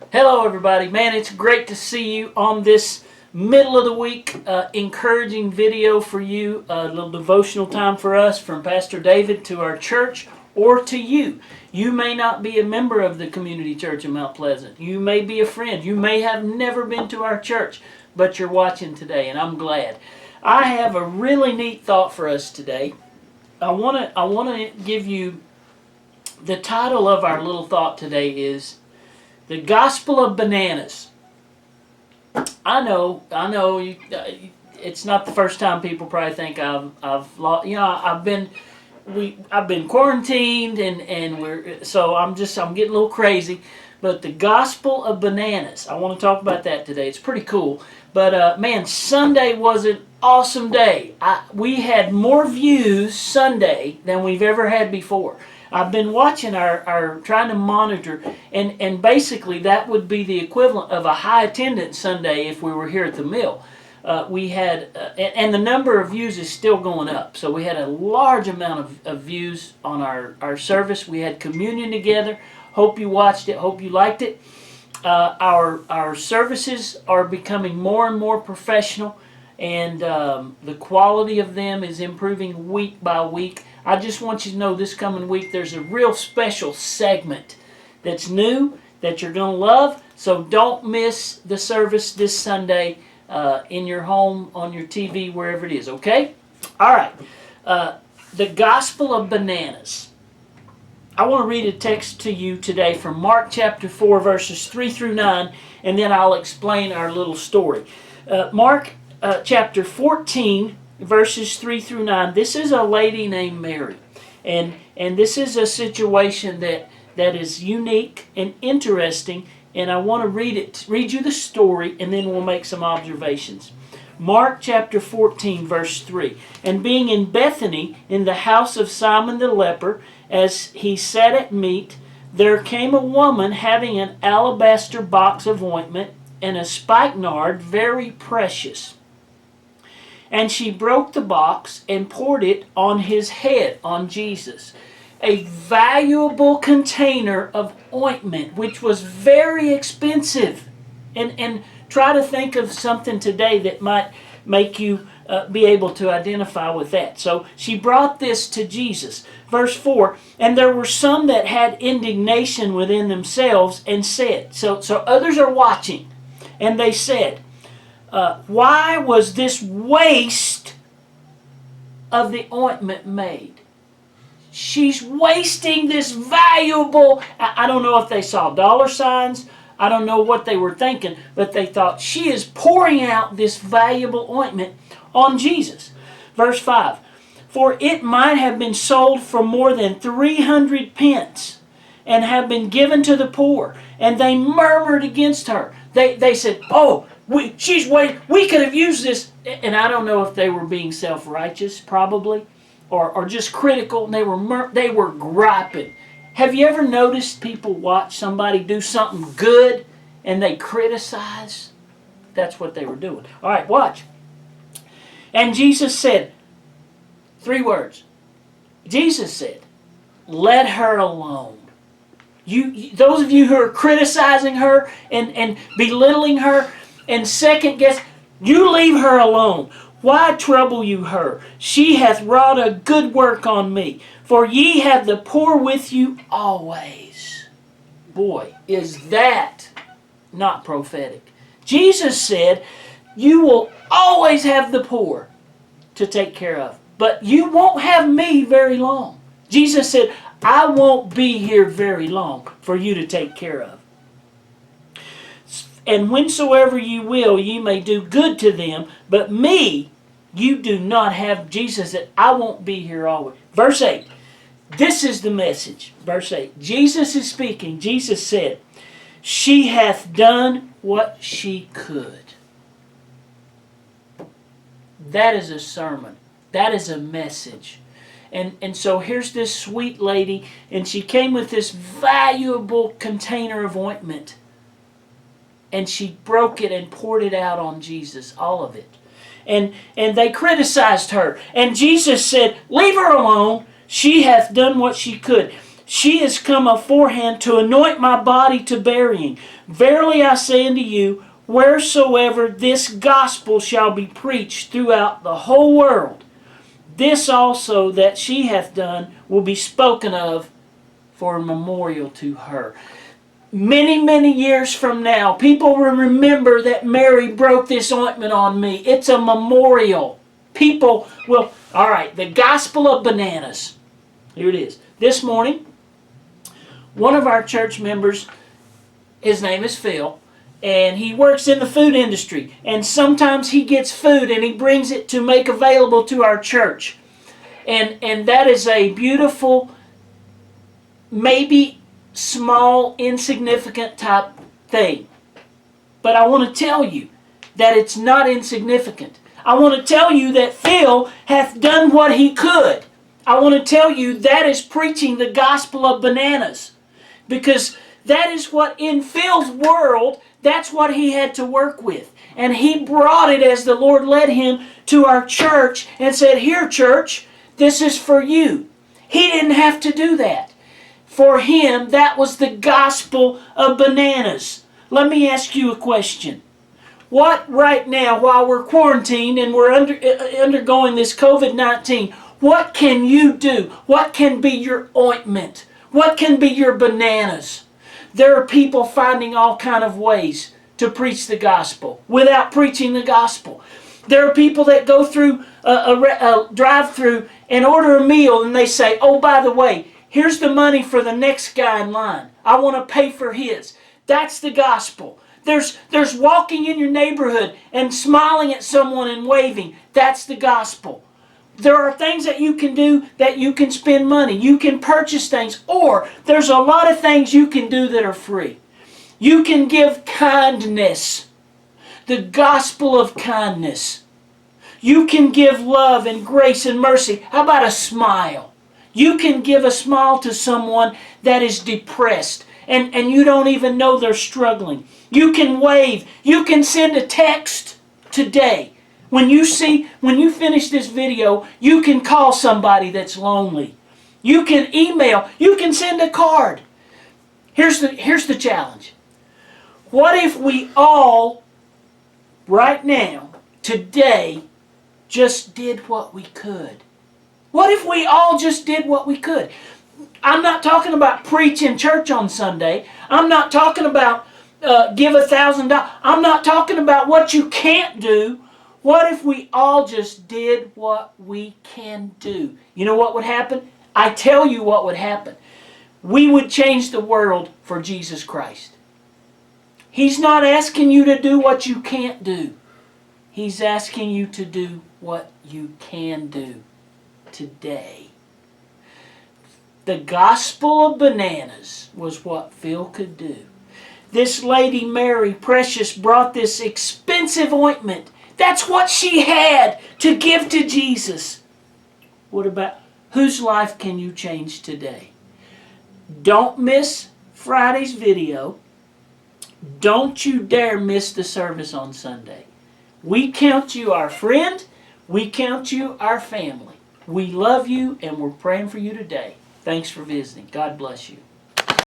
Hello, everybody. Man, it's great to see you on this middle of the week encouraging video for you, a little devotional time for us from Pastor David to our church or to you. You may not be a member of the Community Church in Mount Pleasant. You may be a friend. You may have never been to our church, but you're watching today, and I'm glad. I have a really neat thought for us today. I want to give you the title of our little thought today is The Gospel of Bananas. I know. It's not the first time people probably think I've lost. I've been quarantined and I'm getting a little crazy. But the Gospel of Bananas. I want to talk about that today. It's pretty cool. But man, Sunday was an awesome day. We had more views Sunday than we've ever had before. I've been watching our trying to monitor, and basically that would be the equivalent of a high attendance Sunday if we were here at the mill. We had, and the number of views is still going up. So we had a large amount of views on our service. We had communion together. Hope you watched it. Hope you liked it. Our services are becoming more and more professional, and the quality of them is improving week by week. I just want you to know this coming week there's a real special segment that's new that you're going to love. So don't miss the service this Sunday in your home, on your TV, wherever it is, okay? All right. The Gospel of Bananas. I want to read a text to you today from Mark chapter 4, verses 3 through 9, and then I'll explain our little story. Mark chapter 14, verses 3 through 9. This is a lady named Mary. And this is a situation that is unique and interesting. And I want to read you the story, and then we'll make some observations. Mark chapter 14, verse 3. And being in Bethany, in the house of Simon the leper, as he sat at meat, there came a woman having an alabaster box of ointment and a spikenard very precious. And she broke the box and poured it on his head, on Jesus. A valuable container of ointment, which was very expensive. And try to think of something today that might make you be able to identify with that. So she brought this to Jesus. Verse 4, and there were some that had indignation within themselves and said, so others are watching, and they said, why was this waste of the ointment made? She's wasting this valuable, I don't know if they saw dollar signs, I don't know what they were thinking, but they thought she is pouring out this valuable ointment on Jesus. Verse 5, for it might have been sold for more than 300 pence and have been given to the poor. And they murmured against her. They said, we could have used this. And I don't know if they were being self-righteous, probably, or just critical. And they were griping. Have you ever noticed people watch somebody do something good and they criticize? That's what they were doing. All right, watch. And Jesus said, 3 words. Jesus said, let her alone. Those of you who are criticizing her and belittling her and second guess, you leave her alone. Why trouble you her? She hath wrought a good work on me. For ye have the poor with you always. Boy, is that not prophetic. Jesus said, you will always have the poor to take care of. But you won't have me very long. Jesus said, I won't be here very long for you to take care of. And whensoever you will, ye may do good to them. But me, you do not have. Jesus said, I won't be here always. Verse 8. This is the message. Verse 8. Jesus is speaking. Jesus said, she hath done what she could. That is a sermon. That is a message. And so here's this sweet lady, and she came with this valuable container of ointment. And she broke it and poured it out on Jesus, all of it. And they criticized her. And Jesus said, leave her alone. She hath done what she could. She is come aforehand to anoint my body to burying. Verily I say unto you, wheresoever this gospel shall be preached throughout the whole world, this also that she hath done will be spoken of for a memorial to her. Many, many years from now, people will remember that Mary broke this ointment on me. It's a memorial. People will... All right, the Gospel of Bananas. Here it is. This morning, one of our church members, his name is Phil, and he works in the food industry. And sometimes he gets food and he brings it to make available to our church. And that is a beautiful, maybe small, insignificant type thing. But I want to tell you that it's not insignificant. I want to tell you that Phil hath done what he could. I want to tell you that is preaching the gospel of bananas. Because that is what, in Phil's world, that's what he had to work with. And he brought it as the Lord led him to our church and said, here, church, this is for you. He didn't have to do that. For him, that was the gospel of bananas. Let me ask you a question. What right now, while we're quarantined and we're undergoing this COVID-19, what can you do? What can be your ointment? What can be your bananas? There are people finding all kind of ways to preach the gospel without preaching the gospel. There are people that go through a drive-through and order a meal and they say, oh, by the way, here's the money for the next guy in line. I want to pay for his. That's the gospel. There's walking in your neighborhood and smiling at someone and waving. That's the gospel. There are things that you can do that you can spend money. You can purchase things. Or there's a lot of things you can do that are free. You can give kindness. The gospel of kindness. You can give love and grace and mercy. How about a smile? You can give a smile to someone that is depressed and you don't even know they're struggling. You can wave. You can send a text today. When you finish this video, you can call somebody that's lonely. You can email. You can send a card. Here's the challenge. What if we all, right now, today, just did what we could? What if we all just did what we could? I'm not talking about preach in church on Sunday. I'm not talking about give $1,000. I'm not talking about what you can't do. What if we all just did what we can do? You know what would happen? I tell you what would happen. We would change the world for Jesus Christ. He's not asking you to do what you can't do. He's asking you to do what you can do today. The gospel of bananas was what Phil could do. This lady Mary Precious brought this expensive ointment. That's what she had to give to Jesus. What about whose life can you change today? Don't miss Friday's video. Don't you dare miss the service on Sunday. We count you our friend. We count you our family. We love you and we're praying for you today. Thanks for visiting. God bless you.